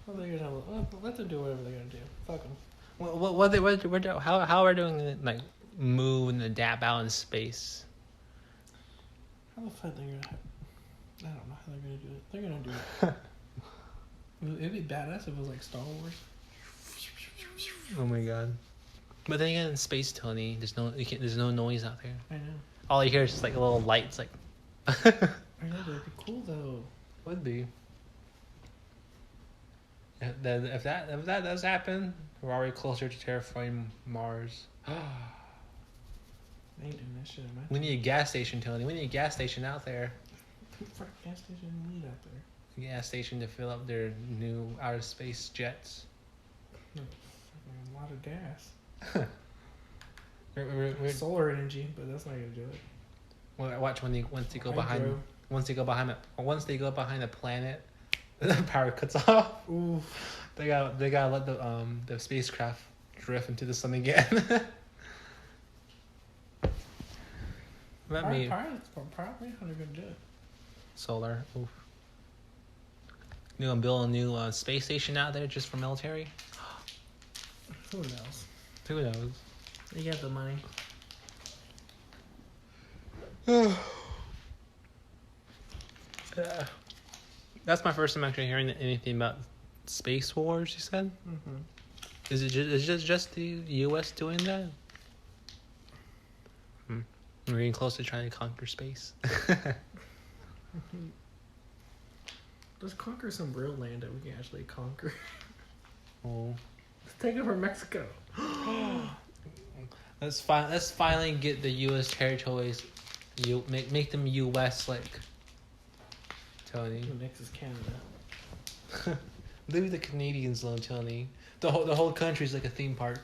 Well, they're gonna let them do whatever they're gonna do. Fuck them. How are they doing like move and adapt out in space? How the fuck they're gonna? I don't know how they're gonna do it. They're gonna do it. It'd be badass if it was like Star Wars. Oh my god! But then again, in space, Tony, there's no noise out there. I know. All you hear is just like little lights, like. I know, that'd be cool though. Would be. If that does happen, we're already closer to terraforming Mars. I ain't doing that shit, man. We need a gas station, Tony. We need a gas station out there. Fuck gas station we need out there. A gas station to fill up their new outer space jets. Fucking a lot of gas. We're Solar energy, but that's not gonna do it. well, watch once they go Hydro. once they go behind the planet, the power cuts off. Ooh. They gotta let the spacecraft drift into the sun again. Let me Probably how they're gonna do it. solar. Oof. You gonna build a new space station out there just for military? Who knows? Who knows? They got the money. That's my first time actually hearing anything about space wars. You said, Mm-hmm. is it just the U.S. doing that? We're getting close to trying to conquer space. Let's conquer some real land that we can actually conquer. Oh, Let's take over Mexico. let's finally get the U.S. territories. Make them U.S. like. Tony, The next is Canada. leave the Canadians alone, Tony. The whole country's like a theme park.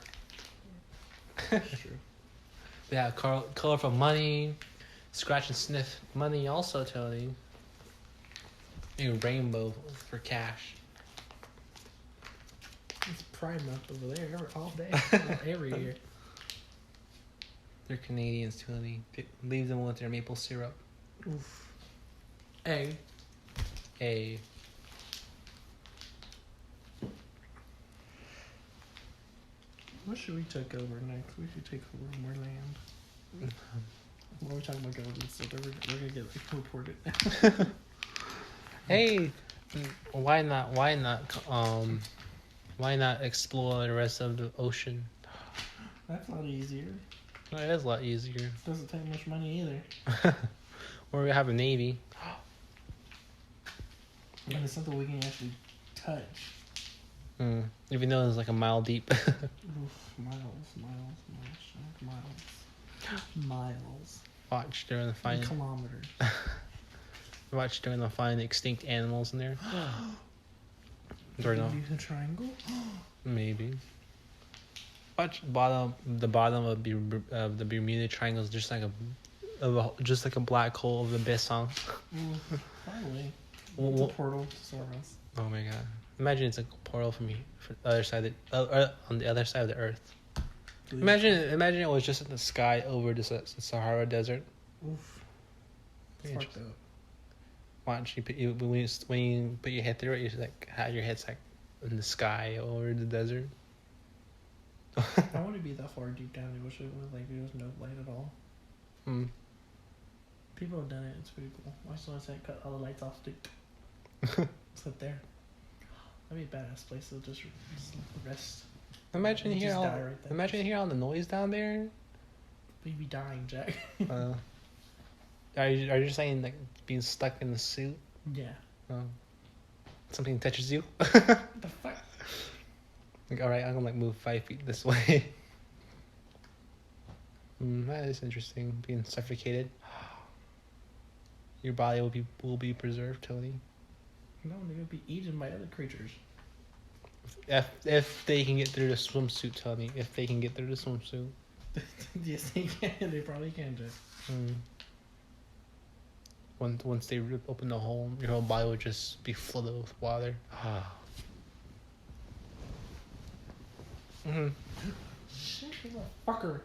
That's true. They have colorful money, scratch and sniff money also, Tony. And rainbow for cash. It's Pride Month over there all day, every year. They're Canadians, Tony. Leave them with their maple syrup. Oof. Egg. A. What should we take over next? We should take over more land. While we're talking about government stuff, we're gonna get reported. Hey, why not? Why not explore the rest of the ocean? That's a lot easier. Well, it is a lot easier. Doesn't take much money either. Or we have a navy. And it's something we can actually touch. Even though it's like a mile deep. Oof, miles. Watch during the find. Kilometers. Watch during the find extinct animals in there. Or no, Use a triangle. maybe. Watch the bottom of the Bermuda Triangle is just like a black hole of the abyss song. Finally. Well, It's a portal to Soros. oh my god, Imagine it's like a portal from the other side, on the other side of the Earth. Imagine it was just in the sky over the Sahara Desert. Oof. Pretty Fucked up. Watch when you put your head through it, you just like how your head's like in the sky over the desert. I want to be that far deep down the ocean with like there was no light at all. Hmm. People have done it. It's pretty cool. I just want to say cut all the lights off. Sit there. That'd be a badass place to just rest. Imagine You hear just all die right there. imagine hear all the noise down there. But you'd be dying, Jack. Are you saying like being stuck in the suit? Yeah. Something touches you? What the fuck? Like, all right, I'm gonna like move 5 feet this way. That is interesting. Being suffocated. Your body will be preserved, Tony. No, they're gonna be eaten by other creatures. If they can get through the swimsuit, Tony. If they can get through the swimsuit. Yes, they can. They probably can, Jack. Once they rip open the hole, your whole body will just be flooded with water. Shit, you're a fucker.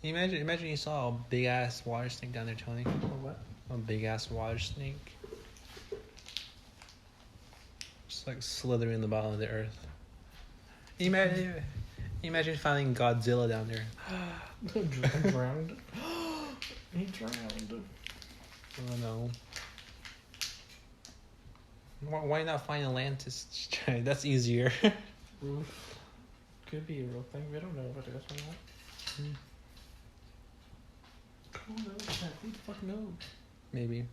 Imagine you saw a big ass water snake down there, Tony. Or what? A big ass water snake. Just like slithering in the bottom of the earth. Imagine finding Godzilla down there. Drowned. He drowned. Oh no. Why not find Atlantis? That's easier. Oof. Could be a real thing. We don't know if it is or not. Who knows that? Who the fuck knows? Maybe.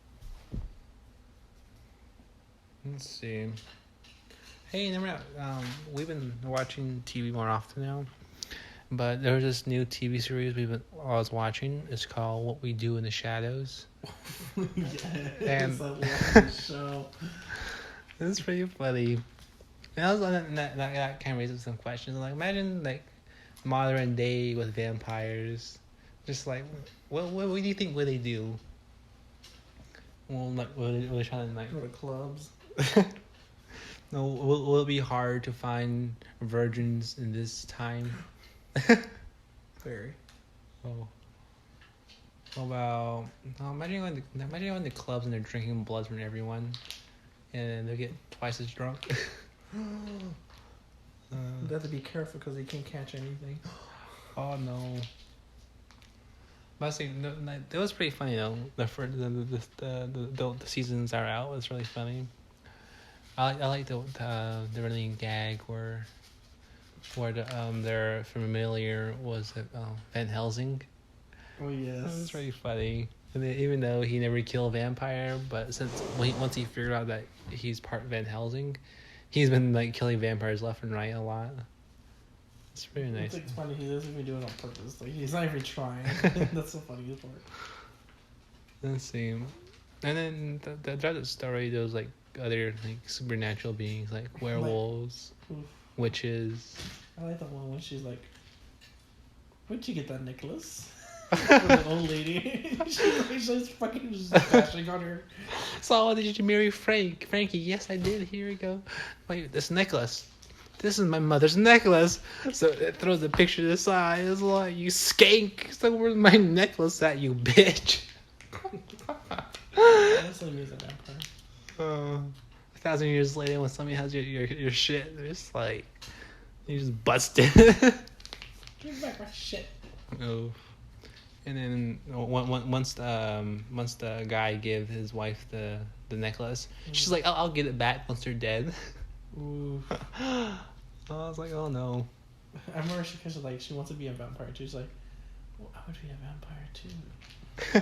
Let's see. Hey, we've been watching TV more often now. But there's this new TV series I was watching. It's called What We Do in the Shadows. Yes, And- I love this show. It's pretty funny. And that kind of raises some questions. Like, imagine like modern day with vampires. Just like, what do you think would they do? Well, like, will they try to like? Go to clubs. No, will it be hard to find virgins in this time? Very. Oh. How about imagine going to clubs and they're drinking blood from everyone, and they get twice as drunk. They have to be careful because they can't catch anything. Oh no. But see, it was pretty funny though. The seasons are out. It's really funny. I like the running gag where their familiar was Van Helsing. Oh yes. That was really funny. And then, even though he never killed a vampire, but once he figured out that he's part Van Helsing, he's been like killing vampires left and right a lot. It's pretty nice. It's funny. He doesn't even do it on purpose. Like he's not even trying. That's the funniest part. Let's see. And then throughout the story, there was like other like supernatural beings, like werewolves, Oof. witches. I like the one when she's like, "Where'd you get that necklace?" From the old lady. she's fucking just bashing on her. So, did you marry Frankie? Yes, I did. Here we go. Wait, this necklace. This is my mother's necklace. So it throws the picture to the side. It's like, you skank. So where's my necklace at, you bitch? That's what means a vampire. 1,000 years later, when somebody has your shit, they're just like, you just busted. Give back my shit. Oh. And then once the guy gave his wife the necklace, she's like, I'll get it back once they're dead. Ooh. I was like, oh no. I remember she wants to be a vampire too. She's like, well, I would be a vampire too.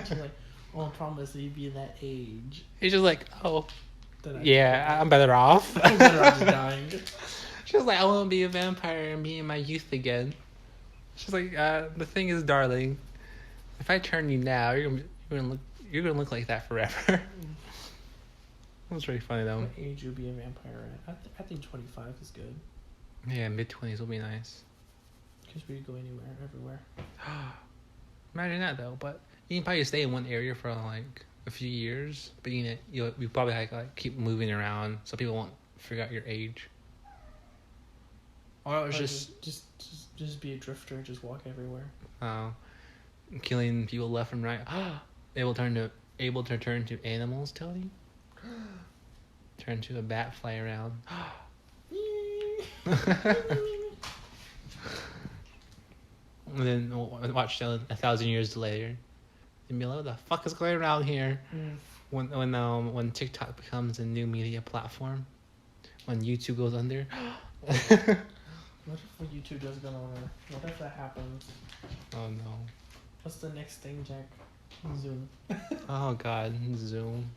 She's like, oh, I promise you'd be that age. He's just like, oh, Then yeah, I'm better off. I'm better off just dying. She was like, I want to be a vampire and be in my youth again. She's like, the thing is, darling, if I turn you now, you're gonna look like that forever. That was really funny though. What age would be a vampire at? I think 25 is good. Yeah, mid-20s will be nice. Because we could go anywhere, everywhere. Imagine that though, but you can probably stay in one area for like a few years, but you probably like keep moving around so people won't forgot your age. Or it was Or just be a drifter, just walk everywhere. Killing people left and right. able to turn to animals, Tony. Turn to a bat, fly around. And then watch 1,000 years later, and be like, "What the fuck is going around here?" When TikTok becomes a new media platform, when YouTube goes under. What if YouTube does go under? What if that happens? Oh no. What's the next thing, Jack? Zoom. Oh god, Zoom.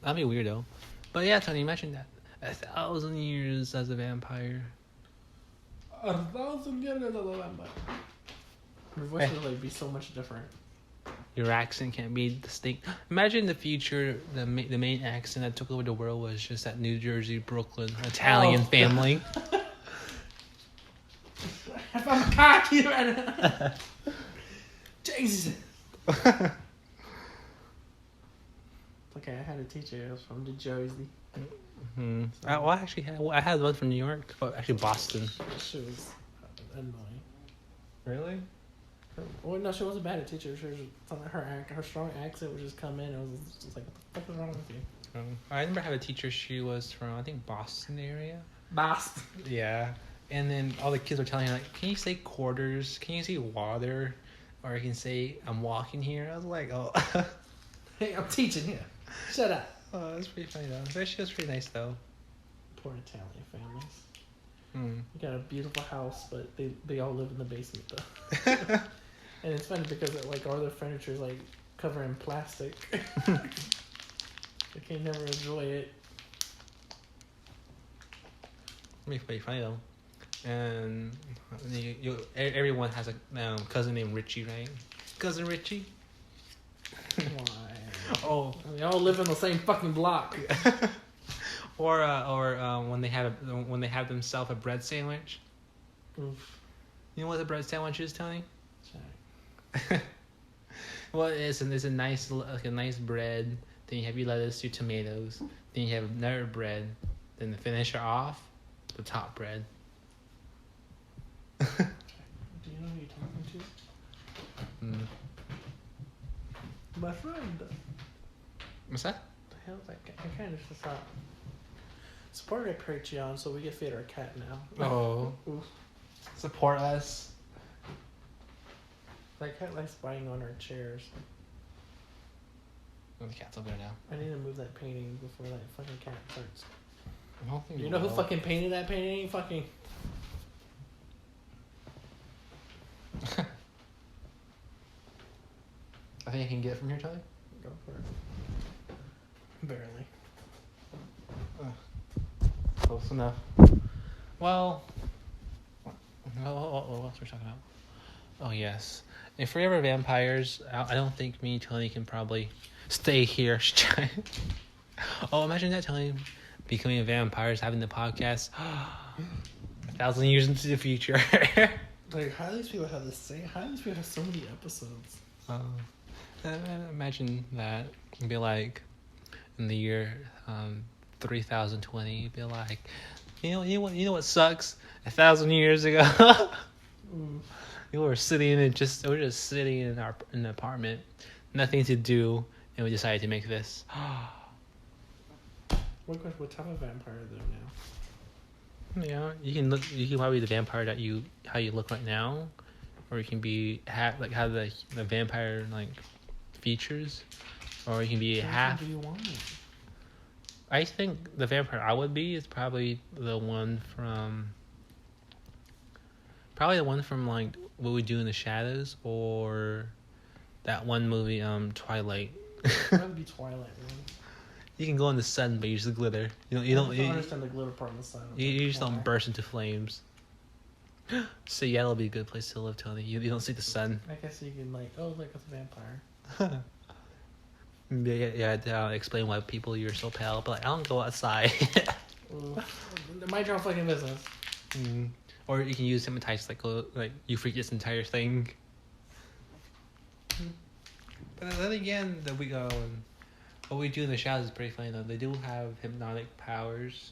That'd be weird though. But yeah, Tony, you mentioned that 1,000 years as a vampire. 1,000 years as a vampire. Your voice would like be so much different. Your accent can't be distinct. Imagine in the future, the main accent that took over the world was just that New Jersey, Brooklyn Italian family. If I'm cocky right now. Jesus. Okay, I had a teacher. It was from New Jersey. Mm-hmm. I had one from New York. Oh, actually, Boston. She was annoying. Really? Well, no, she wasn't bad at teacher. She was her strong accent would just come in. And it was just like, what the fuck is wrong with you? I remember having a teacher. She was from, I think, Boston area. Boston. Yeah. And then all the kids were telling her, like, can you say quarters? Can you say water? Or you can say, I'm walking here. I was like, oh. Hey, I'm teaching here. Shut up. Oh, that's pretty funny, though. She was pretty nice, though. Poor Italian families. Hmm. You got a beautiful house, but they all live in the basement, though. And it's funny because, like, all their furniture is, like, covered in plastic. They can never enjoy it. It'd be pretty funny, though. And everyone has a cousin named Richie, right? Cousin Richie? Why? Oh. They all live in the same fucking block. or when they have themselves a bread sandwich. Oof. You know what a bread sandwich is, Tony? Sorry. Well, it's a nice bread. Then you have your lettuce, your tomatoes. Then you have another bread. Then to finish it off, the top bread. Do you know who you're talking to? Mm. My friend. What's that? The hell is that cat? I kind of just thought. Support our Patreon so we can feed our cat now. Oh. Oof. Support us. That cat likes biting on our chairs. Oh, the cat's over there now. I need to move that painting before that fucking cat starts. I don't think You know who fucking painted that painting? Fucking. I think I can get it from here, Tony. Go for it. Barely. Close enough. Well, what else we're talking about? Oh, yes. If we're ever vampires, I don't think me and Tony can probably stay here. Oh, imagine that, Tony, becoming a vampire, having the podcast 1,000 years into the future. Like, how do these people have how do these people have so many episodes? Imagine that. It'd be like, in the year 3020, you'd be like, you know what sucks? 1,000 years ago, we were just sitting in an apartment, nothing to do, and we decided to make this. What type of vampire are there now? Yeah, you can probably be the vampire how you look right now, or you can have the vampire like features, or you can be half. What do you want? I think the vampire I would be is probably the one from like What We Do in the Shadows, or that one movie Twilight. I'd rather be Twilight, man. You can go in the sun, but you just glitter. You don't understand the glitter part on the sun. You just don't burst into flames. Seattle would be a good place to live, Tony. You don't see the sun. I guess you can like, oh, look, it's a vampire. Yeah, explain why you're so pale, but like, I don't go outside. Mind your own fucking business. Or you can use hypnotize, like you freak this entire thing. But then again, what we do in the shadows is pretty funny though. They do have hypnotic powers.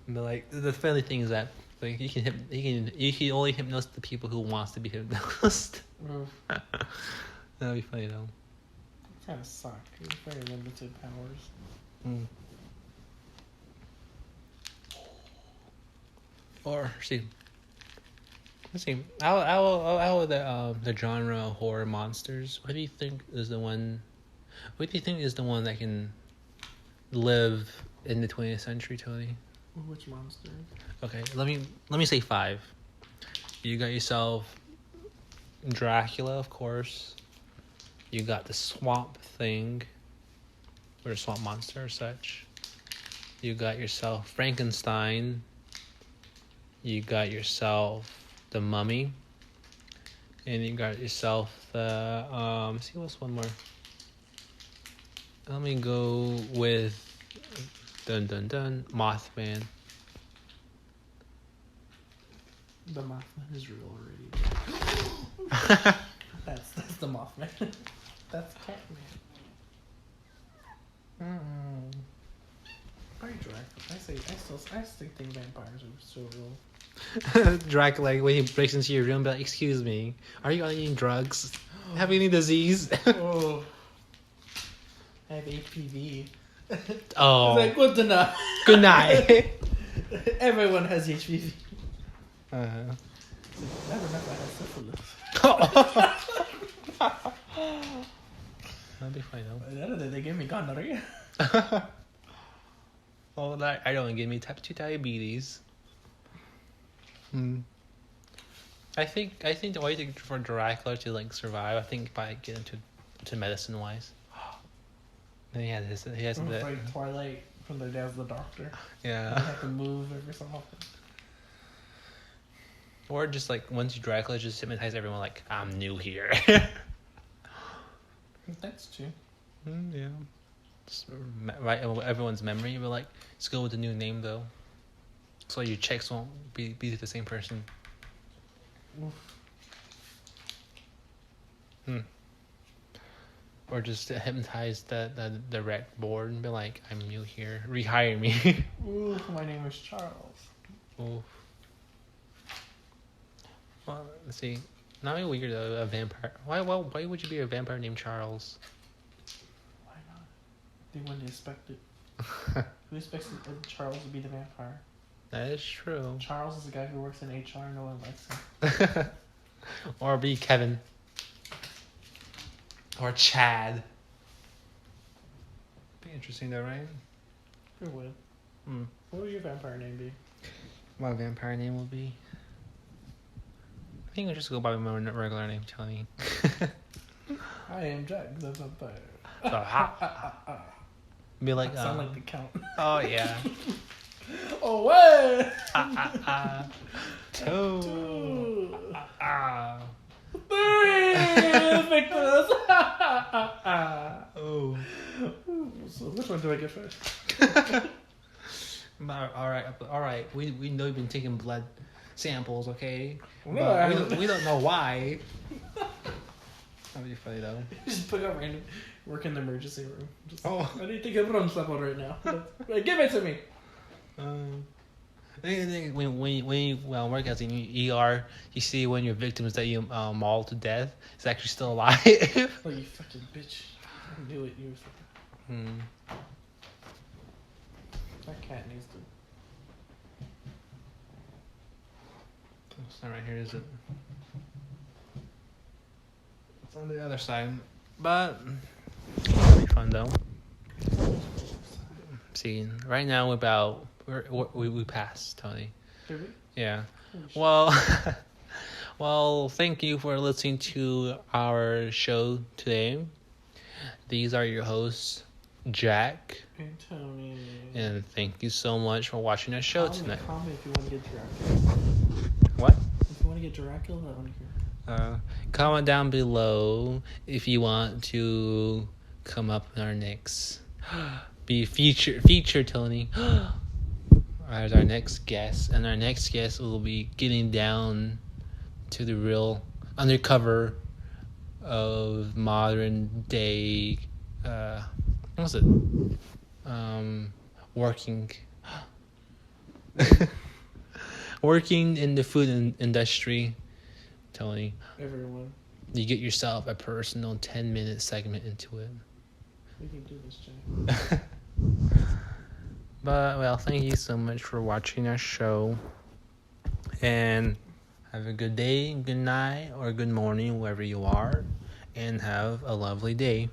But like the funny thing is that like you can only hypnose the people who wants to be hypnosed. That'd be funny though. Kind of suck. It's very limited powers. Mm. Or see, let's see. Out of the genre of horror monsters, what do you think is the one? What do you think is the one that can live in the 20th century, Tony? Which monster? Okay, let me say 5. You got yourself Dracula, of course. You got the Swamp Thing, or a swamp monster or such. You got yourself Frankenstein. You got yourself the Mummy. And you got yourself the let's see what's one more. Let me go with Mothman. The Mothman is real already. That's the Mothman. That's Catman. Probably Dracula. I still think vampires are so real. Dracula, like, when he breaks into your room, be like, "Excuse me, are you on any drugs? Have any disease?" Oh, I have HPV. Oh, Like, good to know. good night. Everyone has HPV. Uh-huh. I remember I had syphilis. That'd be fine though. The other day they gave me gonorrhea. Oh, that I don't give me type 2 diabetes. I think the way for Dracula to like survive, I think if I get into medicine wise. Then he has the Like Twilight from their dad's the doctor. yeah. They have to move every so often. Or just like once you Dracula, just hypnotize everyone like I'm new here. That's true. Yeah. Just write everyone's memory, but like let's go with the new name though, so your checks won't be the same person. Or just hypnotize the rec board and be like, I'm new here, rehire me. Ooh, my name is Charles. Oof. Well, let's see. Not really weird though, a vampire. Why would you be a vampire named Charles? Why not? They wouldn't expect it. Who expects Charles to be the vampire? That is true. Charles is the guy who works in HR. No one likes him. Or be Kevin. Or Chad. Be interesting though, right? Who would? Hmm. What would your vampire name be? My vampire name will be. I think I'll just go by my regular name, Tony. I am Jack the vampire. So, be like, Sound like the Count. Oh yeah. Oh what? Two. 3 victims. Oh. So which one do I get first? All right. We know you've been taking blood samples, okay? No, But we don't know why. That'd be funny though. Just pick up random. Work in the emergency room. Just, Oh. I need to get blood sample right now. Give it to me. When you work as an ER, you see when your victims that you mauled to death is actually still alive. Oh, you fucking bitch. I knew it. You were fucking... That cat needs to... It's not right here, is it? It's on the other side. But it'll be fun though. See, right now we passed, Tony. Did we? Yeah. Holy shit. Well, well, thank you for listening to our show today. These are your hosts, Jack, And Tony. and thank you so much for watching our show tonight. Comment if you want to get Dracula. What? If you want to get Dracula, I want to hear. Comment down below if you want to come up in our next be feature Tony as our next guest, and our next guest will be getting down to the real undercover of modern day What was it? Working. Working in the food industry. Tony, Everyone, you get yourself a personal 10-minute segment into it. we can do this, Jack. But, well, thank you so much for watching our show. And have a good day, good night, or good morning, wherever you are. And have a lovely day.